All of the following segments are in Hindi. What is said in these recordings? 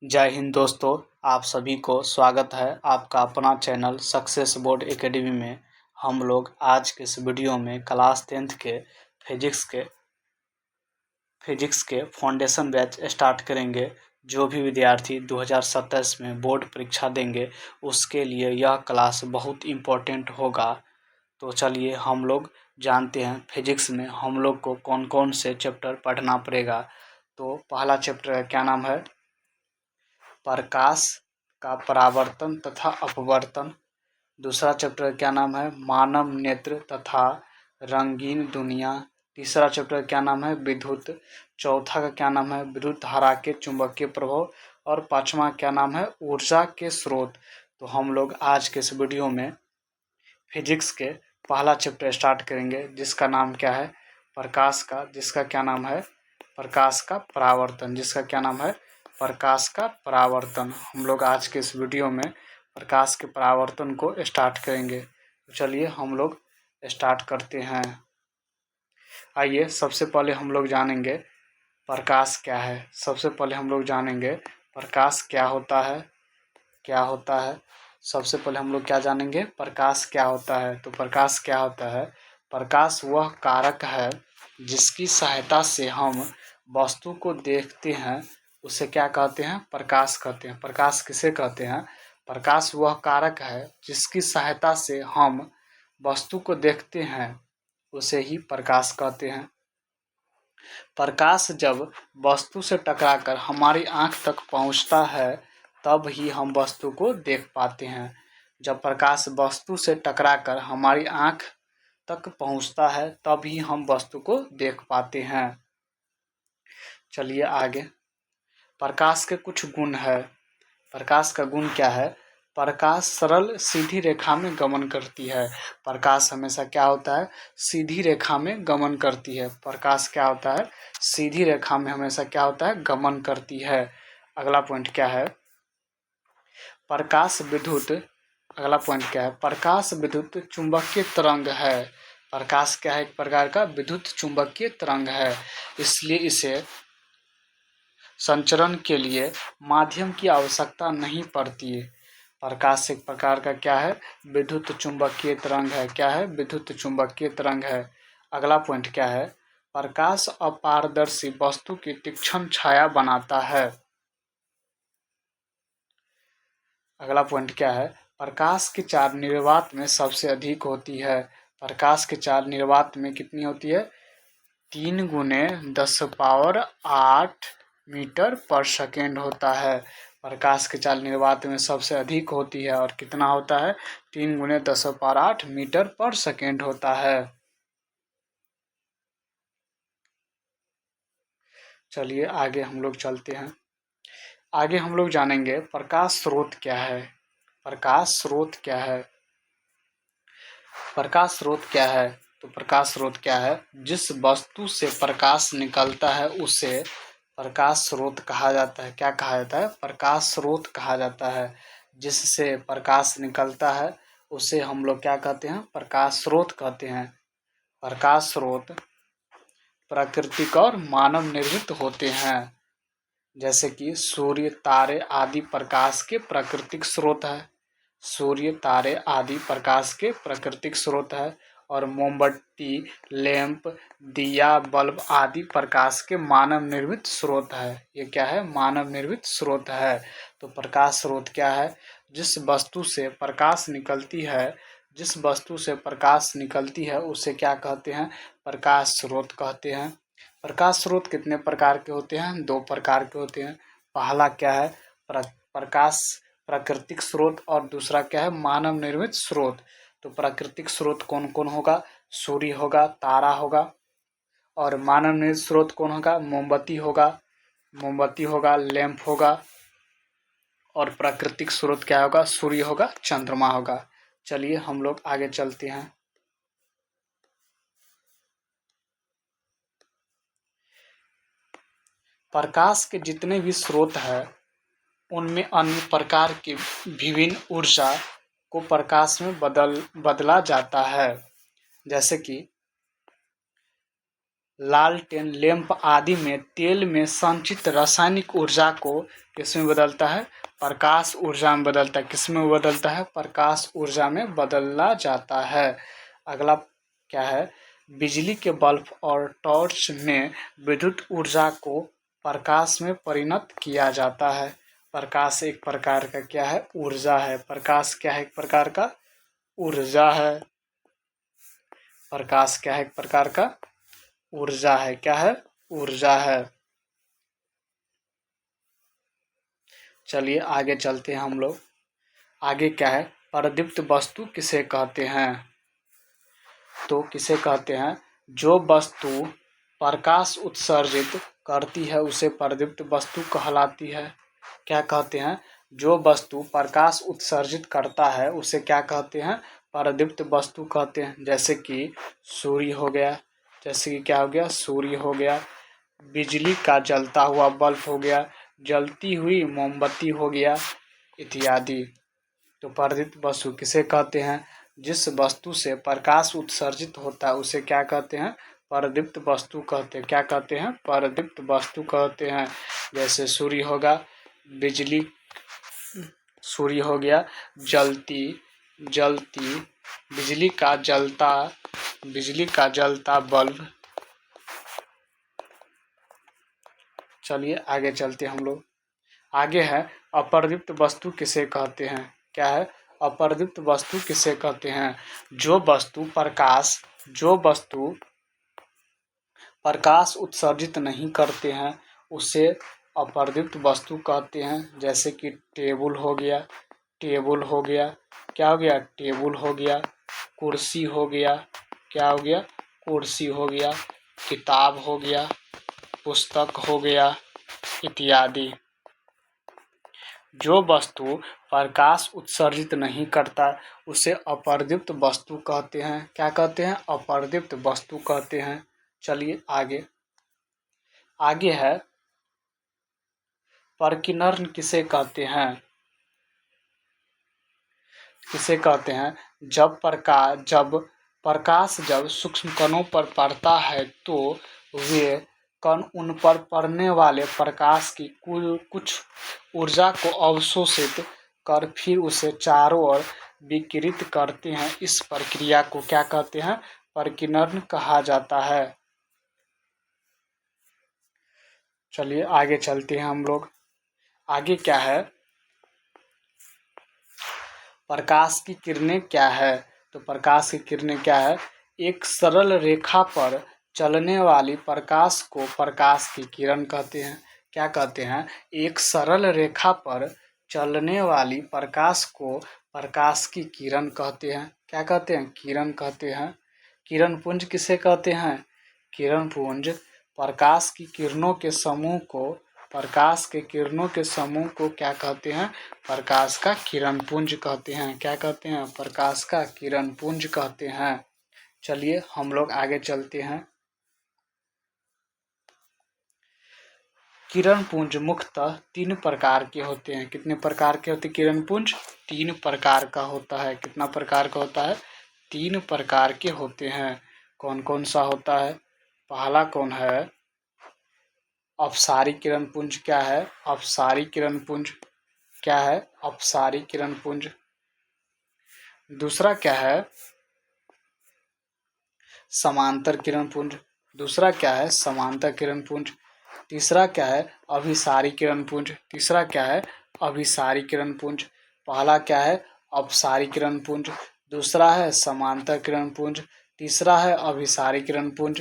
जय हिंद दोस्तों, आप सभी को स्वागत है आपका अपना चैनल सक्सेस बोर्ड एकेडमी में। हम लोग आज के इस वीडियो में क्लास 10th के फिजिक्स के फाउंडेशन बैच स्टार्ट करेंगे। जो भी विद्यार्थी 2027 में बोर्ड परीक्षा देंगे उसके लिए यह क्लास बहुत इम्पोर्टेंट होगा। तो चलिए हम लोग जानते हैं फिजिक्स में हम लोग को कौन कौन से चैप्टर पढ़ना पड़ेगा। तो पहला चैप्टर का क्या नाम है? प्रकाश का परावर्तन तथा अपवर्तन। दूसरा चैप्टर क्या नाम है? मानव नेत्र तथा रंगीन दुनिया। तीसरा चैप्टर क्या नाम है? विद्युत। चौथा का क्या नाम है? विद्युत धारा के चुंबकीय प्रभाव। और पांचवा क्या नाम है? ऊर्जा के स्रोत। तो हम लोग आज के इस वीडियो में फिजिक्स के पहला चैप्टर स्टार्ट करेंगे जिसका नाम क्या है? प्रकाश का, जिसका क्या नाम है? प्रकाश का परावर्तन, जिसका क्या नाम है? प्रकाश का परावर्तन। हम लोग आज के इस वीडियो में प्रकाश के परावर्तन को स्टार्ट करेंगे। तो चलिए हम लोग स्टार्ट करते हैं। आइए सबसे पहले हम लोग जानेंगे प्रकाश क्या है। सबसे पहले हम लोग जानेंगे प्रकाश क्या होता है। सबसे पहले हम लोग क्या जानेंगे? प्रकाश क्या होता है। तो प्रकाश क्या होता है? प्रकाश वह कारक है जिसकी सहायता से हम वस्तु को देखते हैं, उसे क्या कहते हैं? प्रकाश कहते हैं। प्रकाश किसे कहते हैं? प्रकाश वह कारक है जिसकी सहायता से हम वस्तु को देखते हैं, उसे ही प्रकाश कहते हैं। प्रकाश जब वस्तु से टकराकर हमारी आँख तक पहुँचता है तब ही हम वस्तु को देख पाते हैं। जब प्रकाश वस्तु से टकराकर हमारी आँख तक पहुँचता है तब ही हम वस्तु को देख पाते हैं। चलिए आगे। प्रकाश के कुछ गुण है। प्रकाश का गुण क्या है? प्रकाश सरल सीधी रेखा में गमन करती है। प्रकाश हमेशा क्या होता है? सीधी रेखा में गमन करती है। प्रकाश क्या होता है? सीधी रेखा में हमेशा क्या होता है? गमन करती है। अगला पॉइंट क्या है? प्रकाश विद्युत। अगला पॉइंट क्या है? प्रकाश विद्युत चुंबकीय तरंग है। प्रकाश क्या है? एक प्रकार का विद्युत चुंबकीय तरंग है, इसलिए इसे संचरण के लिए माध्यम की आवश्यकता नहीं पड़ती। प्रकाश एक प्रकार का क्या है? विद्युत चुंबकीय तरंग है। क्या है? विद्युत चुंबकीय तरंग है। अगला पॉइंट क्या है? प्रकाश अपारदर्शी वस्तु की तीक्ष्ण छाया बनाता है। अगला पॉइंट क्या है? प्रकाश की चाल निर्वात में सबसे अधिक होती है। प्रकाश की चाल निर्वात में कितनी होती है? 3 गुने 10⁸ मीटर पर सेकेंड होता है। प्रकाश की चाल निर्वात में सबसे अधिक होती है और कितना होता है? 3 गुने 10⁸ मीटर पर सेकेंड होता है। चलिए आगे हम लोग चलते हैं। आगे हम लोग जानेंगे प्रकाश स्रोत क्या है। प्रकाश स्रोत क्या है? प्रकाश स्रोत क्या है? तो प्रकाश स्रोत क्या है? जिस वस्तु से प्रकाश निकलता है उसे प्रकाश स्रोत कहा जाता है। क्या कहा जाता है? प्रकाश स्रोत कहा जाता है। जिससे प्रकाश निकलता है उसे हम लोग क्या कहते हैं? प्रकाश स्रोत कहते हैं। प्रकाश स्रोत प्राकृतिक और मानव निर्मित होते हैं, जैसे कि सूर्य, तारे आदि प्रकाश के प्राकृतिक स्रोत है। सूर्य, तारे आदि प्रकाश के प्राकृतिक स्रोत है। और मोमबत्ती, लैंप, दिया, बल्ब आदि प्रकाश के मानव निर्मित स्रोत है। ये क्या है? मानव निर्मित स्रोत है। तो प्रकाश स्रोत क्या है? जिस वस्तु से प्रकाश निकलती है उसे क्या कहते हैं? प्रकाश स्रोत कहते हैं। प्रकाश स्रोत कितने प्रकार के होते हैं? 2 प्रकार के होते हैं। पहला क्या है? प्रकाश प्राकृतिक स्रोत और दूसरा क्या है? मानव निर्मित स्रोत। तो प्राकृतिक स्रोत कौन कौन होगा? सूर्य होगा, तारा होगा। और मानव निर्मित स्रोत कौन होगा? मोमबत्ती होगा, लैंप होगा। और प्राकृतिक स्रोत क्या होगा? सूर्य होगा, चंद्रमा होगा। चलिए हम लोग आगे चलते हैं। प्रकाश के जितने भी स्रोत हैं उनमें अन्य प्रकार की विभिन्न ऊर्जा को प्रकाश में बदला जाता है। जैसे कि लालटेन, लैंप आदि में तेल में संचित रासायनिक ऊर्जा को किसमें बदलता है? प्रकाश ऊर्जा में बदलता है। किसमें बदलता है? प्रकाश ऊर्जा में बदला जाता है। अगला क्या है? बिजली के बल्ब और टॉर्च में विद्युत ऊर्जा को प्रकाश में परिणत किया जाता है। प्रकाश एक प्रकार का क्या है? ऊर्जा है। प्रकाश क्या है? एक प्रकार का ऊर्जा है। प्रकाश क्या है? एक प्रकार का ऊर्जा है। क्या है? ऊर्जा है। चलिए आगे चलते हैं हम लोग। आगे क्या है? प्रदीप्त वस्तु किसे कहते हैं? तो किसे कहते हैं? जो वस्तु प्रकाश उत्सर्जित करती है उसे प्रदीप्त वस्तु कहलाती है। क्या कहते हैं? जो वस्तु प्रकाश उत्सर्जित करता है उसे क्या कहते हैं? प्रदीप्त वस्तु कहते हैं। जैसे कि सूर्य हो गया, जैसे कि क्या हो गया? सूर्य हो गया, बिजली का जलता हुआ बल्ब हो गया, जलती हुई मोमबत्ती हो गया इत्यादि। तो प्रदीप्त वस्तु किसे कहते हैं? जिस वस्तु से प्रकाश उत्सर्जित होता है उसे क्या कहते हैं? प्रदीप्त वस्तु कहते हैं। क्या कहते हैं? प्रदीप्त वस्तु कहते हैं। जैसे सूर्य होगा, बिजली, सूर्य हो गया, जलती जलती बिजली का जलता बल्ब। चलिए आगे चलते हम लोग। आगे है अप्रदीप्त वस्तु किसे कहते हैं? क्या है? अप्रदीप्त वस्तु किसे कहते हैं? जो वस्तु प्रकाश उत्सर्जित नहीं करते हैं उसे अप्रदीप्त वस्तु कहते हैं। जैसे कि टेबल हो गया, क्या हो गया? टेबल हो गया, कुर्सी हो गया, क्या हो गया? कुर्सी हो गया, किताब हो गया, पुस्तक हो गया इत्यादि। जो वस्तु प्रकाश उत्सर्जित नहीं करता उसे अप्रदीप्त वस्तु कहते हैं। क्या कहते हैं? अप्रदीप्त वस्तु कहते हैं। चलिए आगे है परकीनन किसे कहते हैं? किसे कहते हैं? जब प्रकाश सूक्ष्म कणों पर पड़ता है तो वे कण उन पर पड़ने वाले प्रकाश की कुछ ऊर्जा को अवशोषित कर फिर उसे चारों ओर विकिरित करते हैं। इस प्रक्रिया को क्या कहते हैं? परकीनन कहा जाता है। चलिए आगे चलते हैं हम लोग। आगे क्या है? प्रकाश की किरणें क्या है? तो प्रकाश की किरणें क्या है? एक सरल रेखा पर चलने वाली प्रकाश को प्रकाश की किरण कहते हैं। क्या कहते हैं? एक सरल रेखा पर चलने वाली प्रकाश को प्रकाश की किरण कहते हैं। क्या कहते हैं? किरण कहते हैं। किरण पुंज किसे कहते हैं? किरण पुंज प्रकाश की किरणों के समूह को क्या कहते हैं? प्रकाश का किरण पुंज कहते हैं। क्या कहते हैं? प्रकाश का किरण पुंज कहते हैं। चलिए हम लोग आगे चलते हैं। किरण पुंज मुख्यतः 3 प्रकार के होते हैं। कितने प्रकार के होते हैं किरण पुंज? 3 प्रकार का होता है। कितना प्रकार का होता है? 3 प्रकार के होते हैं। कौन कौन सा होता है? पहला कौन है? अपसारी किरण पुंज। क्या है? अपसारी किरण पुंज। क्या है? अपसारी किरण पुंज। दूसरा क्या है? समांतर किरण पुंज। दूसरा क्या है? समांतर किरण पुंज। तीसरा क्या है? अभिसारी किरण पुंज। तीसरा क्या है? अभिसारी किरण पुंज। पहला क्या है? अपसारी किरण पुंज। दूसरा है समांतर किरण पुंज। तीसरा है अभिसारी किरण पुंज।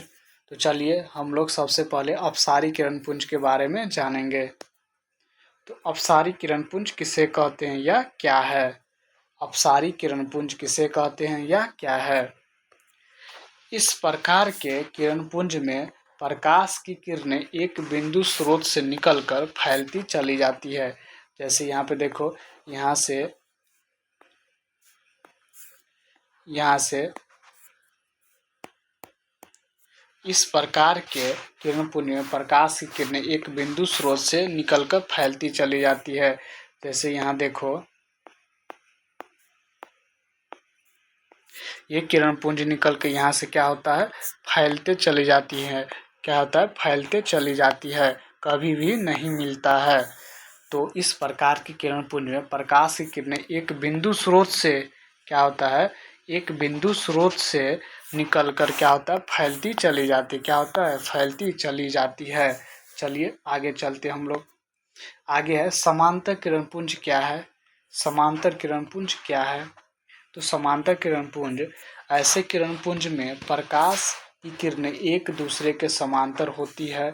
तो चलिए हम लोग सबसे पहले अपसारी किरण पुंज के बारे में जानेंगे। तो अपसारी किरण पुंज किसे कहते हैं या क्या है? अपसारी किरण पुंज किसे कहते हैं या क्या है? इस प्रकार के किरणपुंज में प्रकाश की किरणें एक बिंदु स्रोत से निकलकर फैलती चली जाती है। जैसे यहाँ पे देखो, यहाँ से इस प्रकार के किरणपुंज में प्रकाश की किरणें एक बिंदु स्रोत से निकलकर फैलती चली जाती है। जैसे यहाँ देखो, ये किरणपुंज निकल के यहाँ से क्या होता है? फैलते चली जाती है। क्या होता है, फैलते चली जाती है, कभी भी नहीं मिलता है। तो इस प्रकार की किरण पुंज में प्रकाश की किरणें एक बिंदु स्रोत से क्या होता है, एक बिंदु स्रोत से निकल कर क्या होता है, फैलती चली जाती, क्या होता है, फैलती चली जाती है। चलिए आगे चलते हम लोग। आगे है समांतर किरण पुंज क्या है। समांतर किरण पुंज क्या है, तो समांतर किरण पुंज ऐसे किरण पुंज में प्रकाश की किरणें एक दूसरे के समांतर होती है।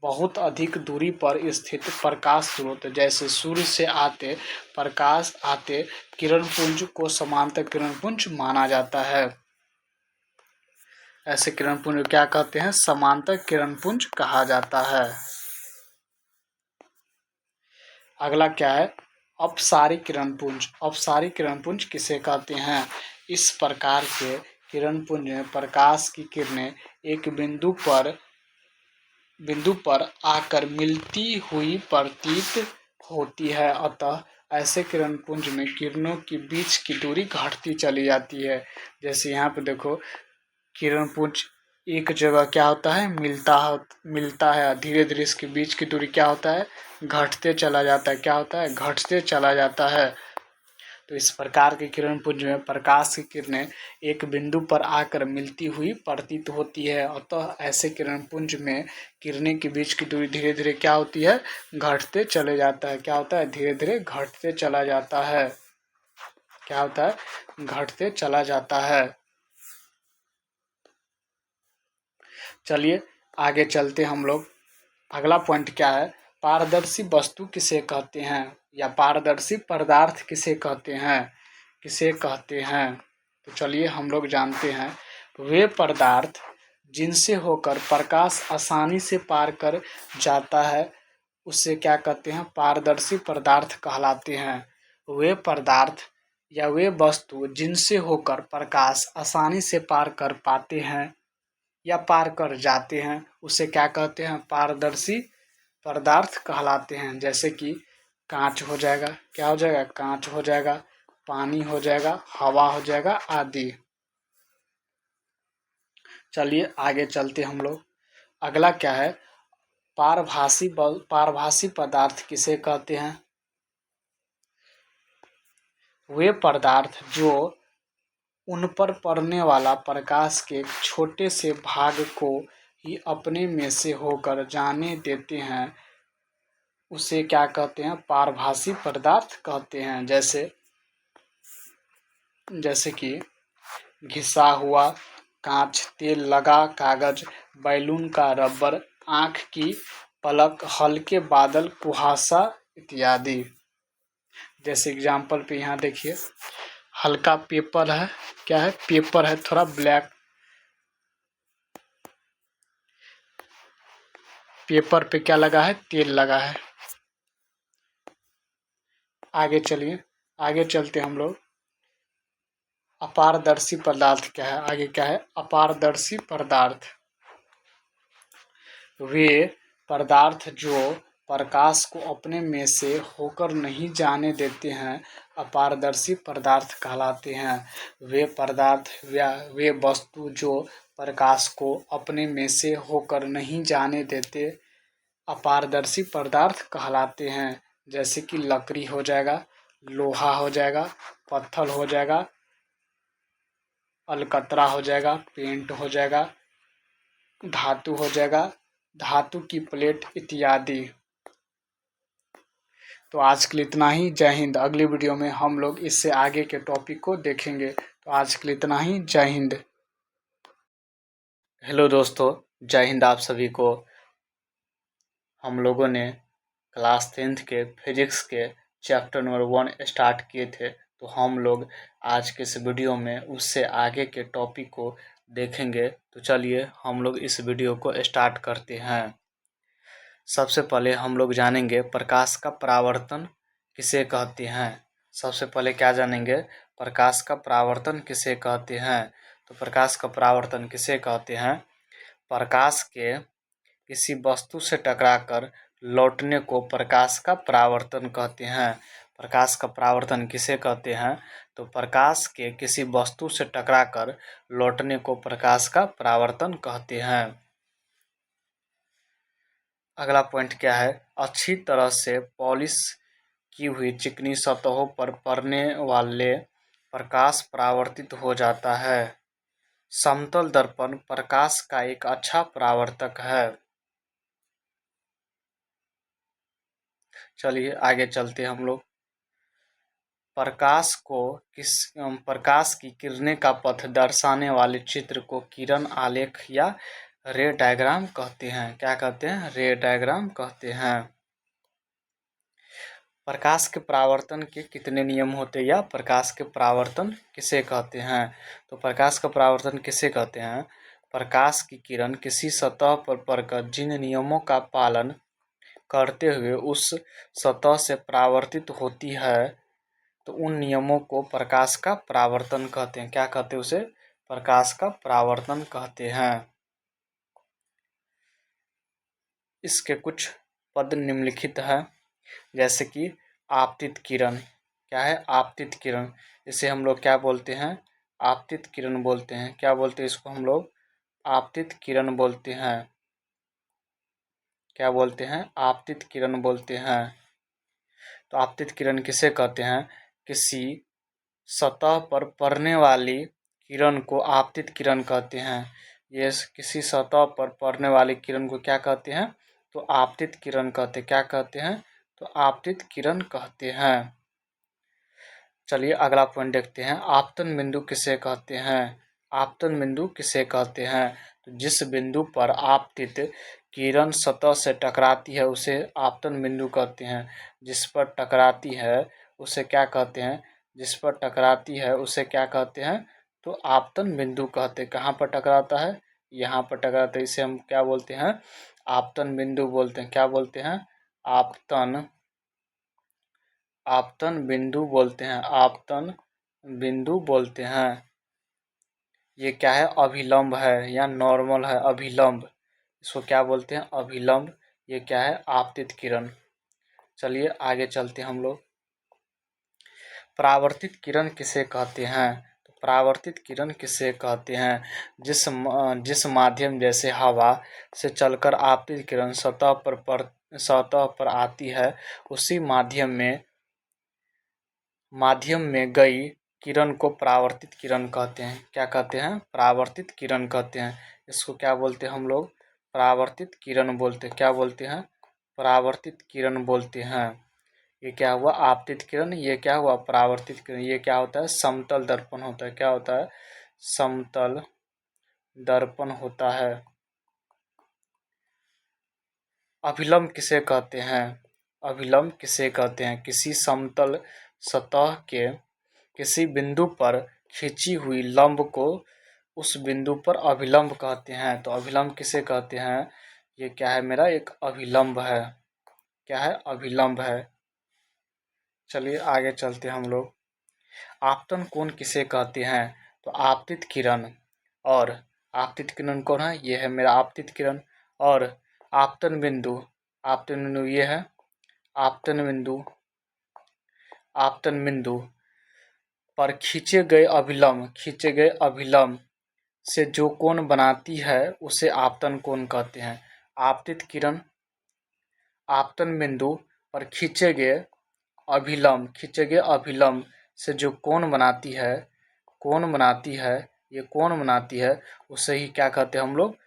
बहुत अधिक दूरी पर स्थित प्रकाश स्रोत जैसे सूर्य से आते प्रकाश आते किरण पुंज को समांतर किरण पुंज माना जाता है। ऐसे किरण पुंज क्या कहते हैं, समांतर किरण पुंज कहा जाता है। अगला क्या है, अपसारी किरण पुंज। अपसारी किरण पुंज किसे कहते हैं। इस प्रकार के किरण पुंज में प्रकाश की किरणें एक बिंदु पर आकर मिलती हुई प्रतीत होती है, अतः ऐसे किरण पुंज में किरणों के बीच की दूरी घटती चली जाती है। जैसे यहाँ पे देखो, किरण पुंज एक जगह क्या होता है, मिलता है, धीरे धीरे इसके बीच की दूरी क्या होता है, घटते चला जाता है, क्या होता है, घटते चला जाता है। तो इस प्रकार के किरण पुंज में प्रकाश की किरणें एक बिंदु पर आकर मिलती हुई प्रतीत होती है, अतः ऐसे किरण पुंज में किरणें के बीच की दूरी धीरे धीरे क्या होती है, घटते चले जाता है, क्या होता है, धीरे धीरे घटते चला जाता है, क्या होता है, घटते चला जाता है। चलिए आगे चलते हम लोग। अगला पॉइंट क्या है, पारदर्शी वस्तु किसे कहते हैं, या पारदर्शी पदार्थ किसे कहते हैं, किसे कहते हैं। तो चलिए हम लोग जानते हैं, वे पदार्थ जिनसे होकर प्रकाश आसानी से पार कर जाता है उसे क्या कहते हैं, पारदर्शी पदार्थ कहलाते हैं। वे पदार्थ या वे वस्तु जिनसे होकर प्रकाश आसानी से पार कर पाते हैं या पार कर जाते हैं उसे क्या कहते हैं, पारदर्शी पदार्थ कहलाते हैं। जैसे कि कांच हो जाएगा, क्या हो जाएगा, कांच हो जाएगा, पानी हो जाएगा, हवा हो जाएगा आदि। चलिए आगे चलते हम लोग। अगला क्या है, पारभासी पदार्थ किसे कहते हैं। वे पदार्थ जो उन पर पड़ने वाला प्रकाश के एक छोटे से भाग को ही अपने में से होकर जाने देते हैं उसे क्या कहते हैं, पारभासी पदार्थ कहते हैं। जैसे कि घिसा हुआ कांच, तेल लगा कागज, बैलून का रबर, आँख की पलक, हल्के बादल, कुहासा इत्यादि। जैसे एग्जाम्पल पे यहाँ देखिए, हल्का पेपर है, क्या है, पेपर है, थोड़ा ब्लैक, पेपर पे क्या लगा है, तेल लगा है। आगे चलिए, आगे चलते हम लोग। अपारदर्शी पदार्थ क्या है, आगे क्या है, अपारदर्शी पदार्थ वे पदार्थ जो प्रकाश को अपने में से होकर नहीं जाने देते हैं अपारदर्शी पदार्थ कहलाते हैं। वे पदार्थ या वे वस्तु जो प्रकाश को अपने में से होकर नहीं जाने देते अपारदर्शी पदार्थ कहलाते हैं। जैसे कि लकड़ी हो जाएगा, लोहा हो जाएगा, पत्थर हो जाएगा, अलकतरा हो जाएगा, पेंट हो जाएगा, धातु हो जाएगा, धातु की प्लेट इत्यादि। तो आज के लिए इतना ही। जय हिंद। अगली वीडियो में हम लोग इससे आगे के टॉपिक को देखेंगे। तो आज के लिए इतना ही। जय हिंद। हेलो दोस्तों, जय हिंद। आप सभी को हम लोगों ने क्लास 10th के फिजिक्स के चैप्टर नंबर 1 स्टार्ट किए थे। तो हम लोग आज के इस वीडियो में उससे आगे के टॉपिक को देखेंगे। तो चलिए हम लोग इस वीडियो को स्टार्ट करते हैं। सबसे पहले हम लोग जानेंगे प्रकाश का परावर्तन किसे कहते हैं। सबसे पहले क्या जानेंगे, प्रकाश का परावर्तन किसे कहते हैं। तो प्रकाश का परावर्तन किसे कहते हैं, प्रकाश के किसी वस्तु से टकराकर लौटने को प्रकाश का परावर्तन कहते हैं। प्रकाश का परावर्तन किसे कहते हैं, तो प्रकाश के किसी वस्तु से टकराकर लौटने को प्रकाश का परावर्तन कहते हैं। अगला पॉइंट क्या है, अच्छी तरह से पॉलिश की हुई चिकनी सतहों पर पड़ने वाले प्रकाश परावर्तित हो जाता है। समतल दर्पण प्रकाश का एक अच्छा परावर्तक है। चलिए आगे चलते हैं हम लोग। प्रकाश की किरणें का पथ दर्शाने वाले चित्र को किरण आलेख या रे डायग्राम कहते हैं। क्या कहते हैं? रे डायग्राम कहते हैं। प्रकाश के परावर्तन के कितने नियम होते हैं या प्रकाश के परावर्तन किसे कहते हैं? तो प्रकाश का परावर्तन किसे कहते हैं? प्रकाश की किरण किसी सतह पर पड़कर जिन नियमों का पालन करते हुए उस सतह से परावर्तित होती है, तो उन नियमों को प्रकाश का परावर्तन कहते हैं। क्या कहते हैं उसे? प्रकाश का परावर्तन कहते हैं। इसके कुछ पद निम्नलिखित है, जैसे कि आपतित किरण। क्या है? आपतित किरण। इसे हम लोग क्या बोलते हैं? आपतित किरण बोलते हैं। क्या बोलते हैं इसको हम लोग? आपतित किरण बोलते हैं। क्या बोलते हैं? आपतित किरण बोलते हैं। तो आपतित किरण किसे कहते हैं? किसी सतह पर पड़ने वाली किरण को आपतित किरण कहते हैं। ये किसी सतह पर पड़ने वाली किरण को क्या कहते हैं? तो आपतित किरण कहते हैं। क्या कहते हैं? तो आपतित किरण कहते हैं। चलिए अगला पॉइंट देखते हैं। आपतन बिंदु किसे कहते हैं? आपतन बिंदु किसे कहते हैं? तो जिस बिंदु पर आपतित किरण सतह से टकराती है उसे आपतन बिंदु कहते हैं। जिस पर टकराती है उसे क्या कहते हैं? जिस पर टकराती है उसे क्या कहते हैं? तो आपतन बिंदु कहते हैं। कहाँ पर टकराता है? यहाँ पर टकराता है। इसे हम क्या बोलते हैं? आपतन बिंदु बोलते हैं। क्या बोलते हैं? आपतन आपतन बिंदु बोलते हैं। आपतन बिंदु बोलते हैं। ये क्या है? अभिलंब है या नॉर्मल है। अभिलंब, इसको क्या बोलते हैं? अभिलंब। ये क्या है? आपतित किरण। चलिए आगे चलते हैं हम लोग। परावर्तित किरण किसे कहते हैं? तो परावर्तित किरण किसे कहते हैं? जिस माध्यम जैसे हवा से चलकर आपतित किरण सतह पर आती है, उसी माध्यम में गई किरण को परावर्तित किरण कहते हैं। क्या कहते हैं? परावर्तित किरण कहते हैं। इसको क्या बोलते हैं हम लोग? परावर्तित किरण बोलते हैं। क्या बोलते हैं? परावर्तित किरण बोलते हैं। ये क्या हुआ? आपतित किरण। ये क्या हुआ? परावर्तित किरण। ये क्या होता है? समतल दर्पण होता है। क्या होता है? समतल दर्पण होता है। अभिलंब किसे कहते हैं? अभिलंब किसे कहते हैं? किसी समतल सतह के किसी बिंदु पर खींची हुई लंब को उस बिंदु पर अभिलंब कहते हैं। तो अभिलंब किसे कहते हैं? ये क्या है मेरा? एक अभिलंब है। क्या है? अभिलंब है। चलिए आगे चलते हैं हम लोग। आपतन कोण किसे कहते हैं? तो आपतित किरण और आपतित किरण कौन है? ये है मेरा आपतित किरण। और आपतन बिंदु ये है। आपतन बिंदु पर खींचे गए अभिलंब से जो कोण बनाती है उसे आपतन कोण कहते हैं। आपतित किरण आपतन बिंदु पर खींचे गए अभिलंब से जो कोण बनाती है, ये कोण बनाती है, उसे ही क्या कहते हैं हम लोग?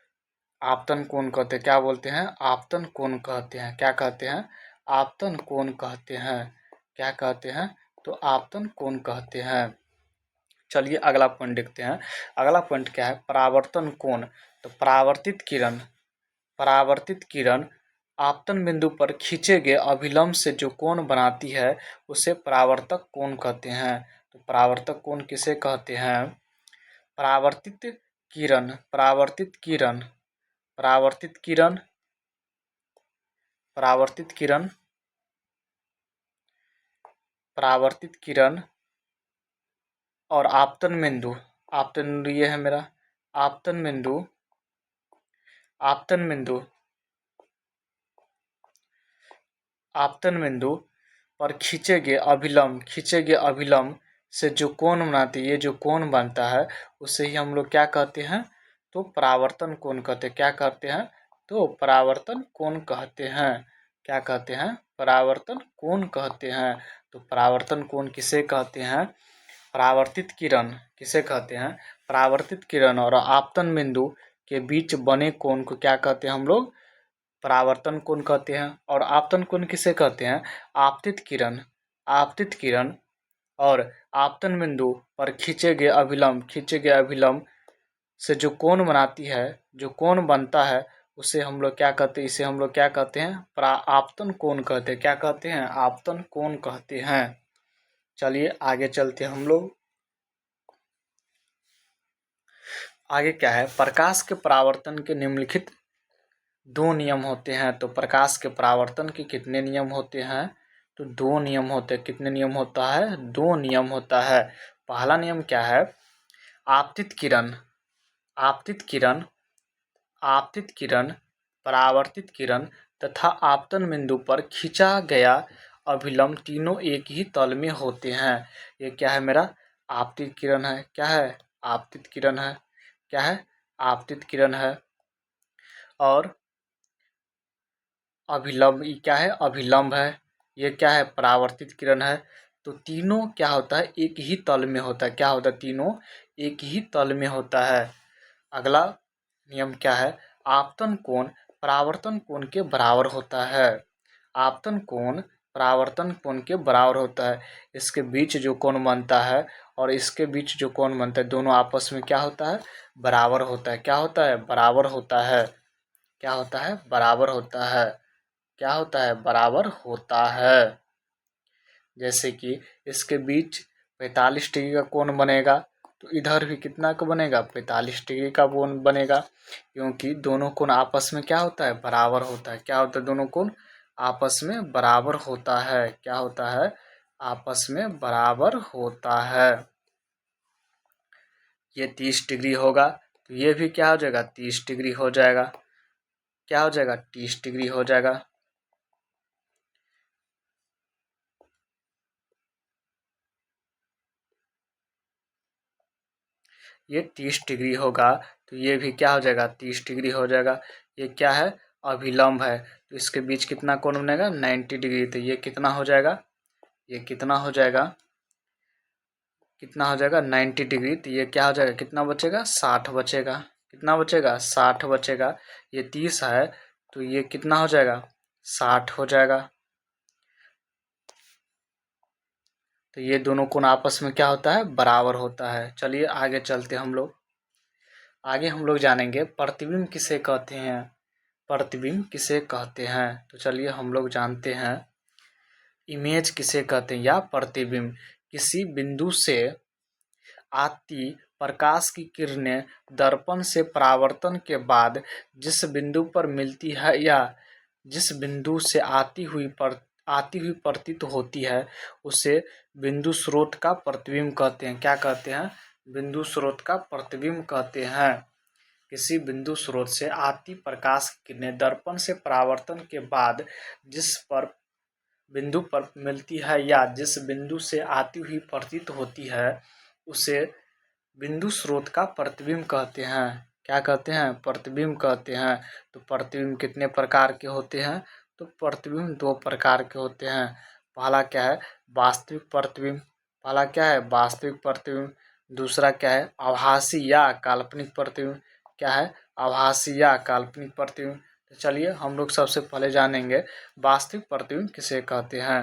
आपतन कोण कहते हैं। क्या बोलते हैं? आपतन कोण कहते हैं। क्या कहते हैं? आपतन कोण कहते हैं। क्या कहते हैं? तो आपतन कोण कहते हैं। चलिए अगला पॉइंट देखते हैं। अगला पॉइंट क्या है? परावर्तन कोण। तो परावर्तित किरण आपतन बिंदु पर खींचे गए अभिलंब से जो कोण बनाती है उसे परावर्तक कोण कहते हैं। तो परावर्तक कोण किसे कहते हैं? परावर्तित किरण परावर्तित किरण परावर्तित किरण परावर्तित किरण परावर्तित किरण और आपतन बिंदु ये है मेरा आपतन बिंदु आपतन बिंदु आपतन बिंदु पर खींचे गए अभिलंब से जो कोण बनाती है, ये जो कोण बनता है उसे ही हम लोग क्या कहते हैं? तो परावर्तन कोण कहते हैं। क्या कहते हैं? तो परावर्तन कोण कहते हैं? क्या कहते हैं? परावर्तन कोण कहते हैं। तो परावर्तन कोण किसे कहते हैं? परावर्तित किरण किसे कहते हैं? परावर्तित किरण और आपतन बिंदु के बीच बने कोण को क्या कहते हैं हम लोग? परावर्तन कोण कहते हैं। और आपतन कोण किसे कहते हैं? आपतित किरण और आपतन बिंदु पर खींचे गए अभिलंब से जो कोण बनाती है, जो कोण बनता है, उसे हम लोग क्या कहते हैं? इसे हम लोग क्या कहते हैं? आपतन कोण कहते हैं। क्या कहते हैं? आपतन कोण कहते हैं। चलिए आगे चलते हैं हम लोग। आगे क्या है? प्रकाश के परावर्तन के निम्नलिखित 2 नियम होते हैं। तो प्रकाश के परावर्तन के कितने नियम होते हैं? तो 2 नियम होते हैं। कितने नियम होता है? 2 नियम होता है। पहला नियम क्या है? आपतित किरण आपतित किरण आपतित किरण, परावर्तित किरण तथा आपतन बिंदु पर खींचा गया अभिलंब तीनों एक ही तल में होते हैं। ये क्या है मेरा? आपतित किरण है। क्या है? आपतित किरण है। क्या है? आपतित किरण है। और अभिलंब, ये क्या है? अभिलंब है। ये क्या है? परावर्तित किरण है। तो तीनों क्या होता है? एक ही तल में होता है। क्या होता है? तीनों एक ही तल में होता है। अगला नियम क्या है? आपतन कोण परावर्तन कोण के बराबर होता है। आपतन कोण परावर्तन कोण के बराबर होता है। इसके बीच जो कोण बनता है और इसके बीच जो कोण बनता है, दोनों आपस में क्या होता है? बराबर होता है। क्या होता है? बराबर होता है। क्या होता है? बराबर होता है। क्या होता है? बराबर होता है। जैसे कि इसके बीच 45 डिग्री का कोण बनेगा, तो इधर भी कितना का बनेगा? 45 डिग्री का कोण बनेगा, क्योंकि दोनों कोण आपस में क्या होता है? बराबर होता है। क्या होता है? दोनों कोण आपस में बराबर होता है। क्या होता है? आपस में बराबर होता है। ये 30 डिग्री होगा, तो ये भी क्या हो जाएगा? 30 डिग्री हो जाएगा। क्या हो जाएगा? 30 डिग्री हो जाएगा। ये 30 डिग्री होगा, तो ये भी क्या हो जाएगा? 30 डिग्री हो जाएगा। ये क्या है? अभिलंब है, तो इसके बीच कितना कोण बनेगा? 90 डिग्री। तो ये कितना हो जाएगा? ये कितना हो जाएगा? कितना हो जाएगा? 90 डिग्री। तो ये क्या हो जाएगा? कितना बचेगा? 60 बचेगा। कितना बचेगा? 60 बचेगा। ये 30 है, तो ये कितना हो जाएगा? 60 हो जाएगा। तो ये दोनों कोण आपस में क्या होता है? बराबर होता है। चलिए आगे चलते हम लोग। आगे हम लोग जानेंगे प्रतिबिंब किसे कहते हैं। प्रतिबिंब किसे कहते हैं? तो चलिए हम लोग जानते हैं। इमेज किसे कहते हैं या प्रतिबिंब? किसी बिंदु से आती प्रकाश की किरणें दर्पण से परावर्तन के बाद जिस बिंदु पर मिलती है या जिस बिंदु से आती हुई प्रतीत होती है, उसे बिंदु स्रोत का प्रतिबिंब कहते हैं। क्या कहते हैं? बिंदु स्रोत का प्रतिबिंब कहते हैं। किसी बिंदु स्रोत से आती प्रकाश की किरणें दर्पण से परावर्तन के बाद जिस पर बिंदु पर मिलती है या जिस बिंदु से आती हुई प्रतीत होती है, उसे बिंदु स्रोत का प्रतिबिंब कहते हैं। क्या कहते हैं? प्रतिबिंब कहते हैं। तो प्रतिबिंब कितने प्रकार के होते हैं? तो प्रतिबिंब 2 प्रकार के होते हैं। पहला क्या है? वास्तविक प्रतिबिंब। पहला क्या है? वास्तविक प्रतिबिंब। दूसरा क्या है? आभासी या काल्पनिक प्रतिबिंब। क्या है? आभासी या काल्पनिक प्रतिबिंब। तो चलिए हम लोग सबसे पहले जानेंगे वास्तविक प्रतिबिंब किसे कहते हैं।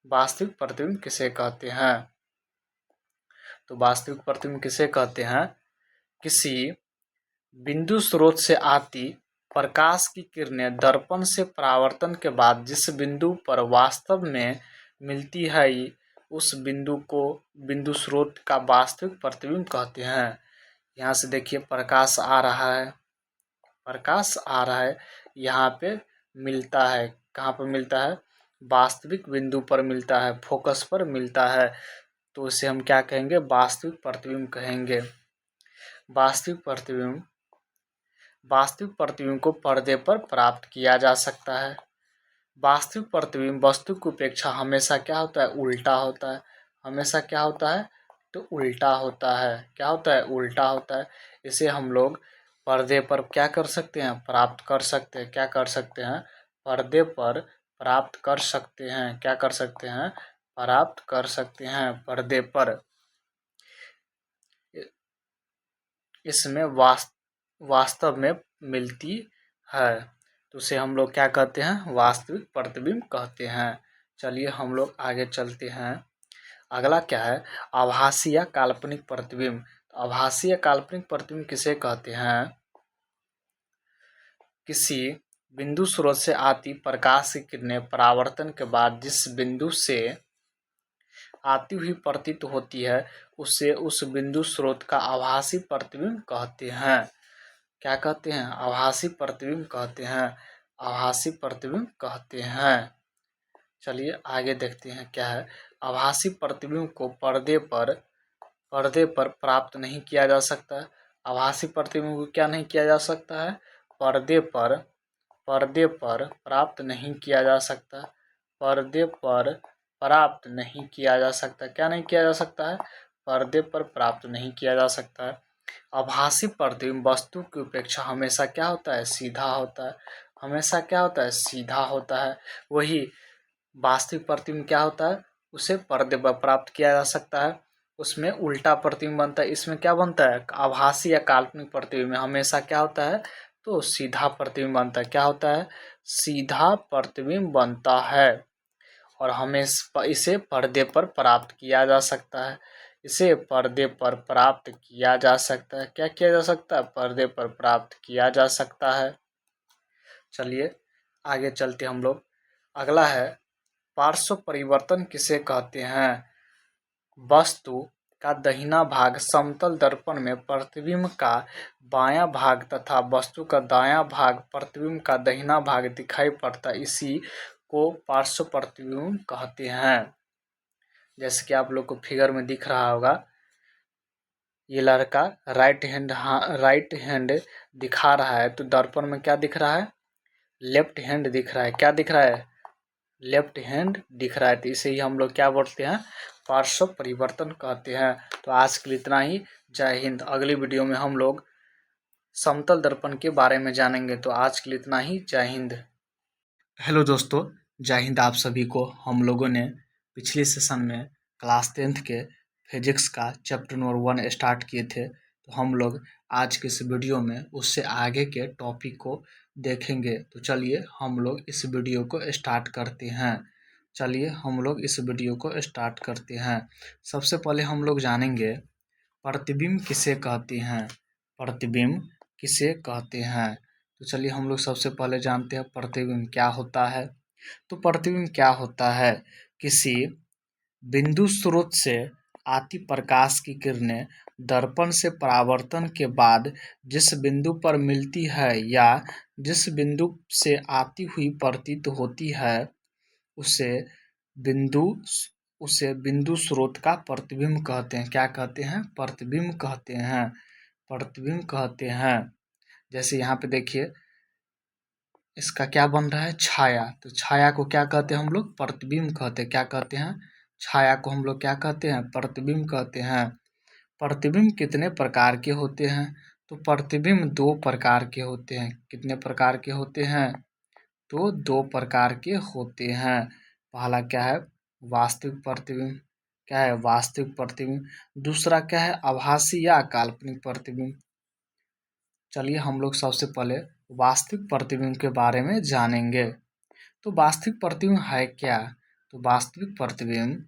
वास्तविक प्रतिबिंब किसे कहते हैं? तो वास्तविक प्रतिबिंब किसे कहते हैं? किसी बिंदु स्रोत से आती प्रकाश की किरणें दर्पण से परावर्तन के बाद जिस बिंदु पर वास्तव में मिलती है, उस बिंदु को बिंदु स्रोत का वास्तविक प्रतिबिंब कहते हैं। यहाँ से देखिए प्रकाश आ रहा है, प्रकाश आ रहा है, यहाँ पे मिलता है। कहाँ पर मिलता है? वास्तविक बिंदु पर मिलता है, फोकस पर मिलता है, तो उसे हम क्या कहेंगे? वास्तविक प्रतिबिंब कहेंगे। वास्तविक प्रतिबिंब वास्तविक प्रतिबिंब को पर्दे पर प्राप्त किया जा सकता है। वास्तविक प्रतिबिंब वस्तु की अपेक्षा हमेशा क्या होता है? उल्टा होता है। हमेशा क्या होता है? तो उल्टा होता है। क्या होता है? उल्टा होता है। इसे हम लोग पर्दे पर क्या कर सकते हैं, प्राप्त कर सकते हैं। क्या कर सकते हैं, पर्दे पर प्राप्त कर सकते हैं। क्या कर सकते हैं, प्राप्त कर सकते हैं पर्दे पर। इसमें वास्तव में मिलती है, तो उसे हम लोग क्या कहते हैं, वास्तविक प्रतिबिंब कहते हैं। चलिए हम लोग आगे चलते हैं। अगला क्या है, आभासी या काल्पनिक प्रतिबिंब। तो आभासी या काल्पनिक प्रतिबिंब किसे कहते हैं, किसी बिंदु स्रोत से आती प्रकाश की किरणें परावर्तन के बाद जिस बिंदु से आती हुई प्रतीत होती है उसे उस बिंदु स्रोत का आभासी प्रतिबिंब कहते हैं। क्या कहते हैं, आभासी प्रतिबिंब कहते हैं। आभासी प्रतिबिंब कहते हैं। चलिए आगे देखते हैं क्या है। आभासी प्रतिबिंब को पर्दे पर प्राप्त नहीं किया जा सकता। आभासी प्रतिबिंब को क्या नहीं किया जा सकता है, पर्दे पर प्राप्त नहीं किया जा सकता। पर्दे पर प्राप्त नहीं किया जा सकता। क्या नहीं किया जा सकता है, पर्दे पर प्राप्त नहीं किया जा सकता है। आभासी प्रतिबिंब वस्तु की अपेक्षा हमेशा क्या होता है, सीधा होता है। हमेशा क्या होता है, सीधा होता है। वही वास्तविक प्रतिबिंब क्या होता है, उसे पर्दे पर प्राप्त किया जा सकता है, उसमें उल्टा प्रतिबिंब बनता है। इसमें क्या बनता है, आभासी या काल्पनिक प्रतिबिंब में हमेशा क्या होता है, तो सीधा प्रतिबिंब बनता है। क्या होता है, सीधा प्रतिबिंब बनता है। और हमें इसे पर्दे पर प्राप्त किया जा सकता है। इसे पर्दे पर प्राप्त किया जा सकता है। क्या किया जा सकता है, पर्दे पर प्राप्त किया जा सकता है। चलिए आगे चलते हम लोग। अगला है, पार्श्व परिवर्तन किसे कहते हैं। वस्तु का दाहिना भाग समतल दर्पण में प्रतिबिंब का बायां भाग तथा वस्तु का दायां भाग प्रतिबिंब का दाहिना भाग दिखाई पड़ता है, इसी को पार्श्व प्रतिबिंब कहते हैं। जैसे कि आप लोग को फिगर में दिख रहा होगा, ये लड़का राइट हैंड दिखा रहा है, तो दर्पण में क्या दिख रहा है, लेफ्ट हैंड दिख रहा है। क्या दिख रहा है, लेफ्ट हैंड दिख रहा है। तो इसे ही हम लोग क्या बोलते हैं, पार्श्व परिवर्तन कहते हैं। तो आज के लिए इतना ही। जय हिंद। अगली वीडियो में हम लोग समतल दर्पण के बारे में जानेंगे। तो आज के लिए इतना ही। जय हिंद। हेलो दोस्तों, जय हिंद। आप सभी को हम लोगों ने पिछले सेशन में क्लास 10th के फिजिक्स का चैप्टर नंबर 1 स्टार्ट किए थे। तो हम लोग आज के इस वीडियो में उससे आगे के टॉपिक को देखेंगे। तो चलिए हम लोग इस वीडियो को स्टार्ट करते हैं। सबसे पहले हम लोग जानेंगे प्रतिबिंब किसे कहते हैं। प्रतिबिंब किसे कहते हैं, तो चलिए हम लोग सबसे पहले जानते हैं प्रतिबिंब क्या होता है। तो प्रतिबिंब क्या होता है, किसी बिंदु स्रोत से आती प्रकाश की किरणें दर्पण से परावर्तन के बाद जिस बिंदु पर मिलती है या जिस बिंदु से आती हुई प्रतीत होती है उसे बिंदु स्रोत का प्रतिबिंब कहते हैं। क्या कहते हैं, प्रतिबिंब कहते हैं। प्रतिबिंब कहते हैं। जैसे यहाँ पे देखिए, इसका क्या बन रहा है, छाया। तो छाया को क्या कहते हैं हम लोग, प्रतिबिंब कहते हैं। क्या कहते हैं, छाया को हम लोग क्या कहते हैं, प्रतिबिंब कहते हैं। प्रतिबिंब कितने प्रकार के होते हैं, तो प्रतिबिंब 2 प्रकार के होते हैं। कितने प्रकार के होते हैं, तो 2 प्रकार के होते हैं। पहला क्या है, वास्तविक प्रतिबिंब। क्या है, वास्तविक प्रतिबिंब। दूसरा क्या है, आभासी या काल्पनिक प्रतिबिंब। चलिए हम लोग सबसे पहले वास्तविक प्रतिबिंब के बारे में जानेंगे। तो वास्तविक प्रतिबिंब है क्या, तो वास्तविक प्रतिबिंब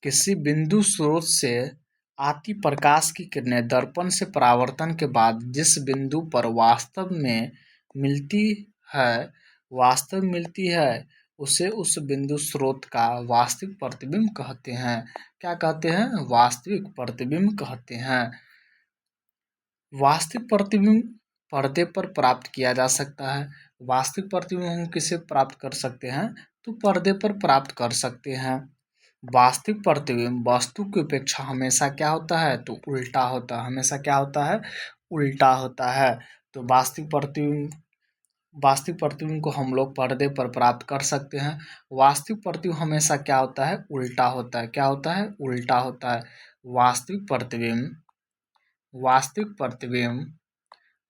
किसी बिंदु स्रोत से आती प्रकाश की किरणें दर्पण से परावर्तन के बाद जिस बिंदु पर वास्तव में मिलती है उसे उस बिंदु स्रोत का वास्तविक प्रतिबिंब कहते हैं। क्या कहते हैं, वास्तविक प्रतिबिंब कहते हैं। वास्तविक प्रतिबिंब पर्दे पर प्राप्त किया जा सकता है। वास्तविक प्रतिबिंब हम किसे प्राप्त कर सकते हैं, तो पर्दे पर प्राप्त कर सकते हैं। वास्तविक प्रतिबिंब वस्तु की अपेक्षा हमेशा क्या होता है, तो उल्टा होता है। हमेशा क्या होता है, उल्टा होता है। तो वास्तविक प्रतिबिंब को हम लोग पर्दे पर प्राप्त कर सकते हैं। वास्तविक प्रतिबिंब हमेशा क्या होता है, उल्टा होता है। क्या होता है, उल्टा होता है। वास्तविक प्रतिबिंब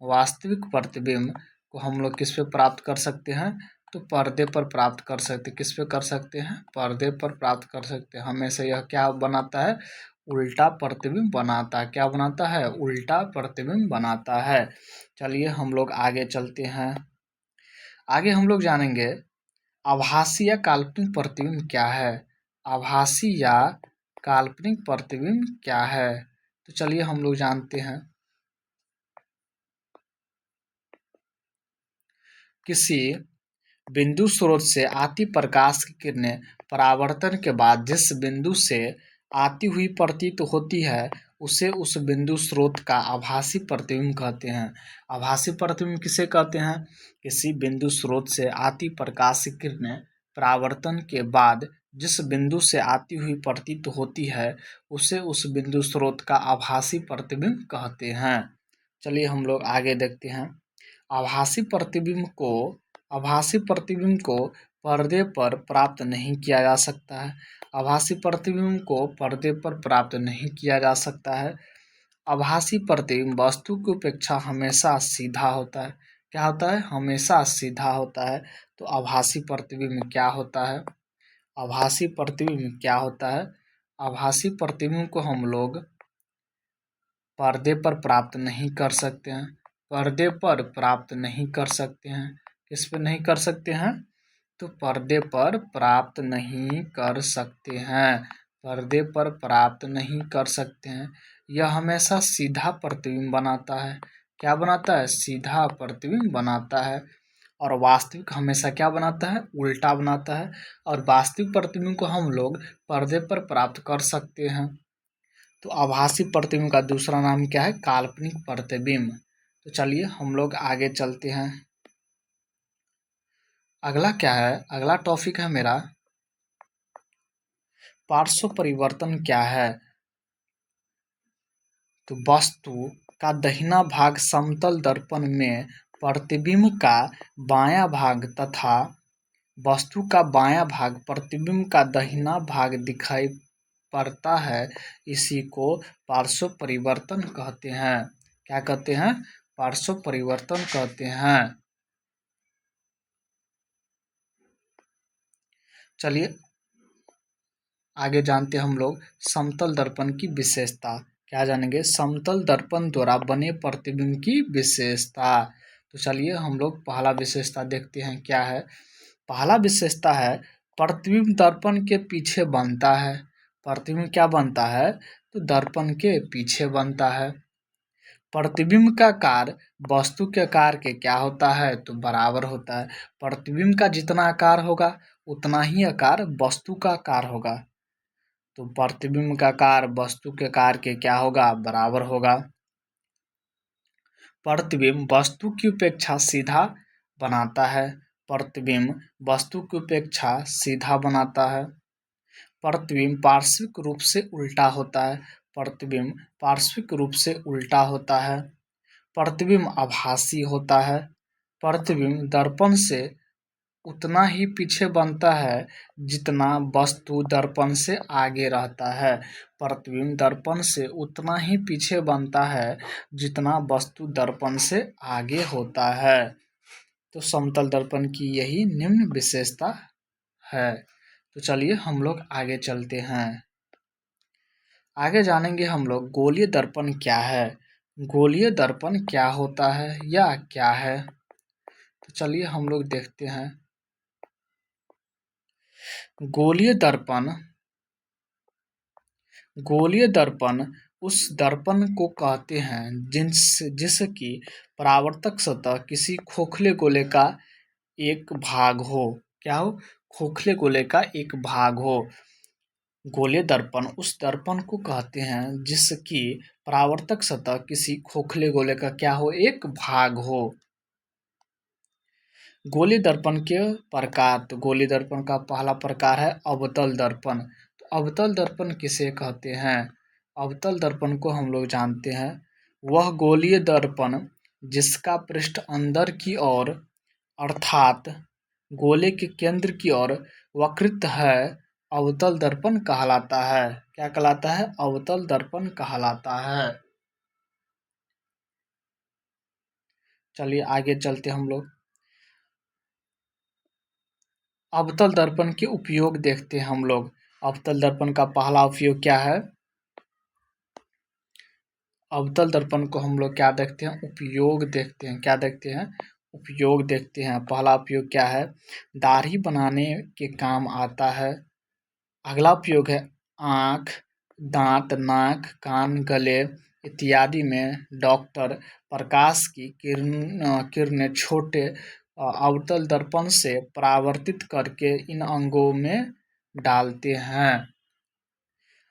वास्तविक प्रतिबिंब को हम लोग किस पे प्राप्त कर सकते हैं? तो पर्दे पर प्राप्त कर सकते हैं। किस पे कर सकते हैं? पर्दे पर प्राप्त कर सकते हैं। हमेशा यह क्या बनाता है? उल्टा प्रतिबिंब बनाता है। क्या बनाता है? उल्टा प्रतिबिंब बनाता है। चलिए हम लोग आगे चलते हैं। आगे हम लोग जानेंगे आभासी या काल्पनिक प्रतिबिंब क्या है। आभासी या काल्पनिक प्रतिबिंब क्या है? तो चलिए हम लोग जानते हैं। किसी बिंदु स्रोत से आती प्रकाश की किरणें परावर्तन के बाद जिस बिंदु से आती हुई प्रतीत होती है उसे उस बिंदु स्रोत का आभासी प्रतिबिंब कहते हैं। आभासी प्रतिबिंब किसे कहते हैं? किसी बिंदु स्रोत से आती प्रकाश की किरणें परावर्तन के बाद जिस बिंदु से आती हुई प्रतीत होती है उसे उस बिंदु स्रोत का आभासी प्रतिबिंब कहते हैं। चलिए हम लोग आगे देखते हैं। आभासी प्रतिबिंब को आभासी प्रतिबिंब को पर्दे पर प्राप्त नहीं किया जा सकता है। आभासी प्रतिबिंब को पर्दे पर प्राप्त नहीं किया जा सकता है। आभासी प्रतिबिंब वस्तु की अपेक्षा हमेशा सीधा होता है। क्या होता है? हमेशा सीधा होता है। तो आभासी प्रतिबिंब क्या होता है? आभासी प्रतिबिंब क्या होता है? आभासी प्रतिबिंब को हम लोग पर्दे पर प्राप्त नहीं कर सकते हैं। पर्दे पर प्राप्त नहीं कर सकते हैं। किस पे नहीं कर सकते हैं? तो पर्दे पर प्राप्त नहीं कर सकते हैं। पर्दे पर प्राप्त नहीं कर सकते हैं। यह हमेशा सीधा प्रतिबिंब बनाता है। क्या बनाता है? सीधा प्रतिबिंब बनाता है। और वास्तविक हमेशा क्या बनाता है? उल्टा बनाता है। और वास्तविक प्रतिबिंब को हम लोग पर्दे पर प्राप्त कर सकते हैं। तो आभासी प्रतिबिंब का दूसरा नाम क्या है? काल्पनिक प्रतिबिंब। तो चलिए हम लोग आगे चलते हैं। अगला क्या है? अगला टॉपिक है मेरा पार्श्व परिवर्तन क्या है। तो वस्तु का दाहिना भाग समतल दर्पण में प्रतिबिंब का बायां भाग तथा वस्तु का बायां भाग प्रतिबिंब का दाहिना भाग दिखाई पड़ता है। इसी को पार्श्व परिवर्तन कहते हैं। क्या कहते हैं? पार्श्व परिवर्तन कहते हैं। चलिए आगे जानते हैं हम लोग समतल दर्पण की विशेषता। क्या जानेंगे? समतल दर्पण द्वारा बने प्रतिबिंब की विशेषता। तो चलिए हम लोग पहला विशेषता देखते हैं क्या है। पहला विशेषता है प्रतिबिंब दर्पण के पीछे बनता है। प्रतिबिंब क्या बनता है? तो दर्पण के पीछे बनता है। प्रतिबिंब का आकार वस्तु के आकार के क्या होता है? तो बराबर होता है। प्रतिबिंब का जितना आकार होगा उतना ही आकार वस्तु का आकार होगा। तो प्रतिबिंब का आकार वस्तु के आकार के क्या होगा? बराबर होगा। प्रतिबिंब वस्तु की अपेक्षा सीधा बनाता है। प्रतिबिंब वस्तु की अपेक्षा सीधा बनाता है। प्रतिबिंब पार्श्विक रूप से उल्टा होता है। प्रतिबिंब पार्श्विक रूप से उल्टा होता है। प्रतिबिंब आभासी होता है। प्रतिबिंब दर्पण से उतना ही पीछे बनता है जितना वस्तु दर्पण से आगे रहता है। प्रतिबिंब दर्पण से उतना ही पीछे बनता है जितना वस्तु दर्पण से आगे होता है। तो समतल दर्पण की यही निम्न विशेषता है। तो चलिए हम लोग आगे चलते हैं। आगे जानेंगे हम लोग गोलीय दर्पण क्या है। गोलीय दर्पण क्या होता है या क्या है? तो चलिए हम लोग देखते हैं। गोलीय दर्पण गोलीय दर्पण उस दर्पण को कहते हैं जिसकी परावर्तक सतह किसी खोखले गोले का एक भाग हो। क्या हो? खोखले गोले का एक भाग हो। गोलीय दर्पण उस दर्पण को कहते हैं जिसकी परावर्तक सतह किसी खोखले गोले का क्या हो? एक भाग हो। गोलीय दर्पण के प्रकार। तो गोलीय दर्पण का पहला प्रकार है अवतल दर्पण। तो अवतल दर्पण किसे कहते हैं? अवतल दर्पण को हम लोग जानते हैं वह गोलीय दर्पण जिसका पृष्ठ अंदर की ओर अर्थात गोले के केंद्र की ओर वक्रित है अवतल दर्पण कहलाता है। क्या कहलाता है? अवतल दर्पण कहलाता है। चलिए आगे चलते हम लोग। अवतल दर्पण के उपयोग देखते हैं हम लोग। अवतल दर्पण का पहला उपयोग क्या है? अवतल दर्पण को हम लोग क्या देखते हैं? उपयोग देखते हैं। क्या देखते हैं? उपयोग देखते हैं। पहला उपयोग क्या है? दाढ़ी बनाने के काम आता है। अगला उपयोग है आँख, दांत, नाक, कान, गले इत्यादि में डॉक्टर प्रकाश की किरणें छोटे अवतल दर्पण से परावर्तित करके इन अंगों में डालते हैं।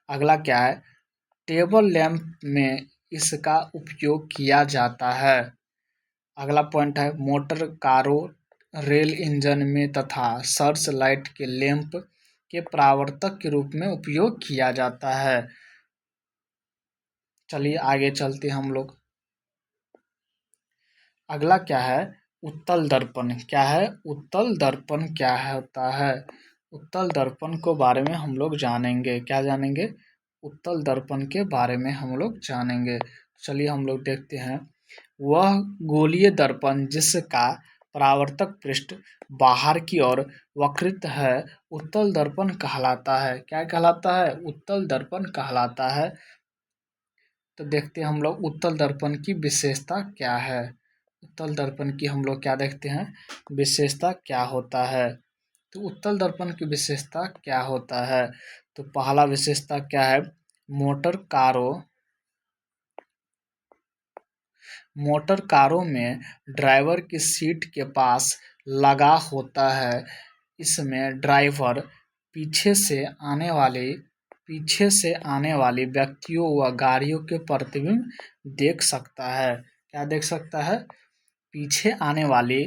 अगला क्या है? टेबल लैंप में इसका उपयोग किया जाता है। अगला पॉइंट है मोटर कारों, रेल इंजन में तथा सर्च लाइट के लैंप के परावर्तक के रूप में उपयोग किया जाता है। चलिए आगे चलते हैं हम लोग। अगला क्या है? उत्तल दर्पण। क्या है? उत्तल दर्पण क्या होता है? उत्तल दर्पण के बारे में हम लोग जानेंगे। क्या जानेंगे? उत्तल दर्पण के बारे में हम लोग जानेंगे। चलिए हम लोग देखते हैं। वह गोलीय दर्पण जिसका परावर्तक पृष्ठ बाहर की ओर वक्रित है उत्तल दर्पण कहलाता है। क्या कहलाता है? उत्तल दर्पण कहलाता है। तो देखते हैं हम लोग उत्तल दर्पण की विशेषता क्या है। उत्तल दर्पण की हम लोग क्या देखते हैं? विशेषता क्या होता है? तो उत्तल दर्पण की विशेषता क्या होता है? तो पहला विशेषता क्या है? मोटर कारों में ड्राइवर की सीट के पास लगा होता है। इसमें ड्राइवर पीछे से आने वाले व्यक्तियों व गाड़ियों के प्रतिबिंब देख सकता है। क्या देख सकता है? पीछे आने वाले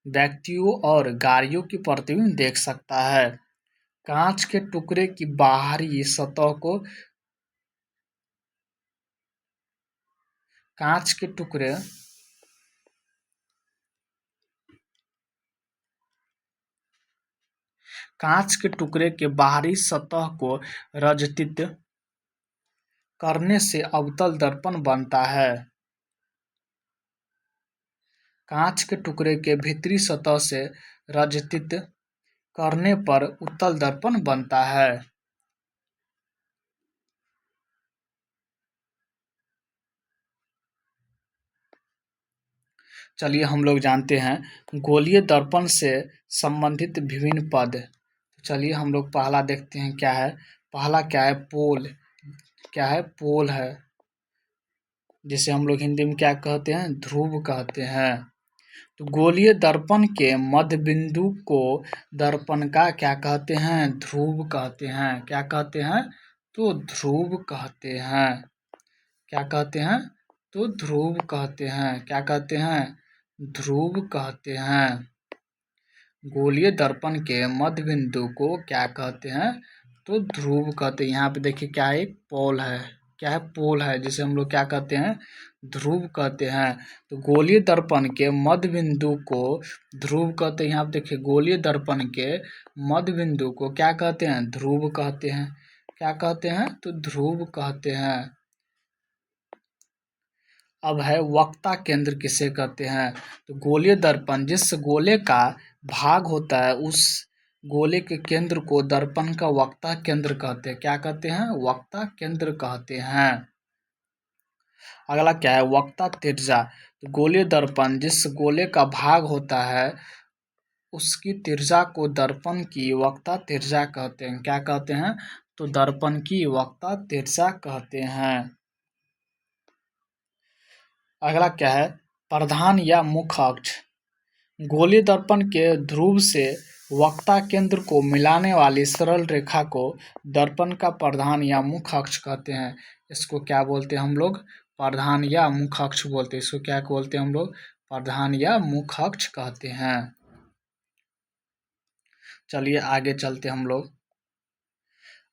व्यक्तियों और गाड़ियों की प्रतिबिंब देख सकता है। कांच के टुकड़े की बाहरी सतह को कांच के टुकड़े के बाहरी सतह को रजतित करने से अवतल दर्पण बनता है। कांच के टुकड़े के भीतरी सतह से रजतित करने पर उत्तल दर्पण बनता है। चलिए हम लोग जानते हैं गोलीय दर्पण से संबंधित विभिन्न पद। चलिए हम लोग पहला देखते हैं क्या है। पहला क्या है? पोल। क्या है? पोल है, जिसे हम लोग हिंदी में क्या कहते हैं? ध्रुव कहते हैं। तो गोलीय दर्पण के मध्य बिंदु को दर्पण का क्या कहते हैं? ध्रुव कहते हैं। क्या कहते हैं? तो ध्रुव कहते हैं। क्या कहते हैं? तो ध्रुव कहते हैं। क्या कहते हैं? ध्रुव कहते हैं। गोलीय दर्पण के मध्य बिंदु को क्या कहते हैं? तो ध्रुव कहते हैं। यहाँ पे देखिए क्या है? एक पोल है। क्या है? पोल है, जिसे हम लोग क्या कहते हैं? ध्रुव कहते हैं। तो गोलीय दर्पण के मध्य बिंदु को ध्रुव कहते हैं। यहाँ पे देखिए गोलीय दर्पण के मध्य बिंदु को क्या कहते हैं? ध्रुव कहते हैं। क्या कहते हैं? तो ध्रुव कहते हैं। अब है वक्ता केंद्र किसे कहते हैं? तो गोलीय दर्पण जिस गोले का भाग होता है उस गोले के केंद्र को दर्पण का वक्ता केंद्र कहते हैं। क्या कहते हैं? वक्ता केंद्र कहते हैं। अगला क्या है? वक्ता तिर्जा। तो गोलीय दर्पण जिस गोले का भाग होता है उसकी तिर्जा को दर्पण की वक्ता तिर्जा कहते हैं। क्या कहते हैं? तो दर्पण की वक्ता तिर्जा कहते हैं। अगला क्या है? प्रधान या मुख्य अक्ष। गोलीय दर्पण के ध्रुव से वक्ता केंद्र को मिलाने वाली सरल रेखा को दर्पण का प्रधान या मुख्य अक्ष कहते हैं। इसको क्या बोलते हैं हम लोग? प्रधान या मुख्य अक्ष बोलते हैं। इसको क्या बोलते हैं हम लोग? प्रधान या मुख्य अक्ष कहते हैं। चलिए आगे चलते हम लोग।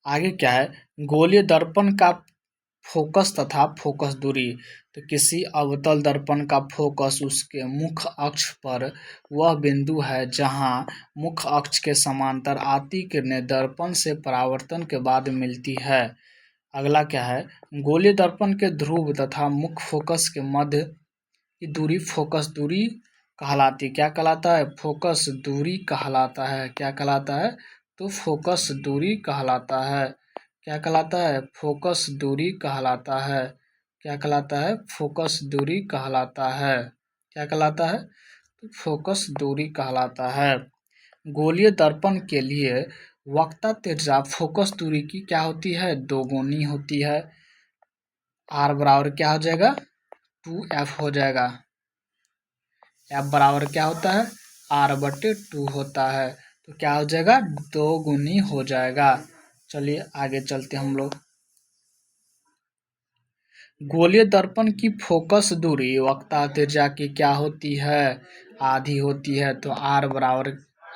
आगे क्या है? गोलीय दर्पण का फोकस तथा फोकस दूरी। तो किसी अवतल दर्पण का फोकस उसके मुख्य अक्ष पर वह बिंदु है जहां मुख्य अक्ष के समांतर आती किरणें दर्पण से परावर्तन के बाद मिलती है। अगला क्या है? गोलीय दर्पण के ध्रुव तथा मुख्य फोकस के मध्य की दूरी फोकस दूरी कहलाती है। क्या कहलाता है? फोकस दूरी कहलाता है। क्या कहलाता है? तो फोकस दूरी कहलाता है। क्या कहलाता है? फोकस दूरी कहलाता है। क्या कहलाता है? फोकस दूरी कहलाता है। क्या कहलाता है? तो फोकस दूरी कहलाता है। गोलीय दर्पण के लिए वक्ता त्रिज्या फोकस दूरी की क्या होती है? दोगुनी होती है। आर बराबर क्या हो जाएगा? 2f हो जाएगा। f बराबर क्या होता है? r/2 होता है। तो क्या हो जाएगा? 2 गुनी हो जाएगा। चलिए आगे चलते हम लोग। गोलीय दर्पण की फोकस दूरी वक्ता त्रिज्या की क्या होती है? आधी होती है। तो r बराबर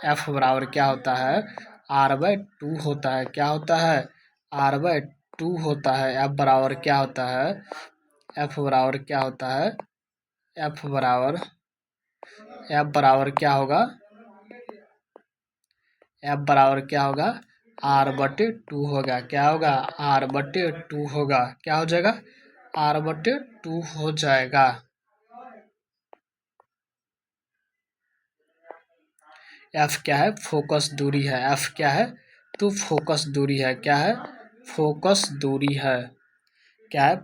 f बराबर क्या होता है? r/2 होता है। क्या होता है? r/2 होता है। f बराबर क्या होता है? f बराबर क्या होता है? f बराबर क्या होगा? f बराबर क्या होगा? r/2 होगा। क्या होगा? r/2 होगा। क्या हो जाएगा? r/2 हो जाएगा। f क्या है? फोकस दूरी है। f क्या है? तो फोकस दूरी है। क्या है? फोकस दूरी है। क्या है?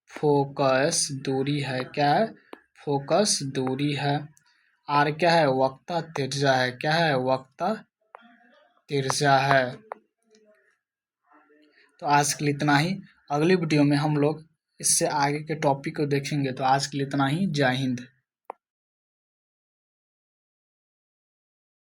फोकस दूरी है। क्या है? फोकस दूरी है। r क्या है? वक्ता त्रिज्या है। क्या है? वक्ता त्रिज्या है। तो आज के लिए इतना ही। अगली वीडियो में हम लोग इससे आगे के टॉपिक को देखेंगे। तो आज के लिए इतना ही। जय हिंद।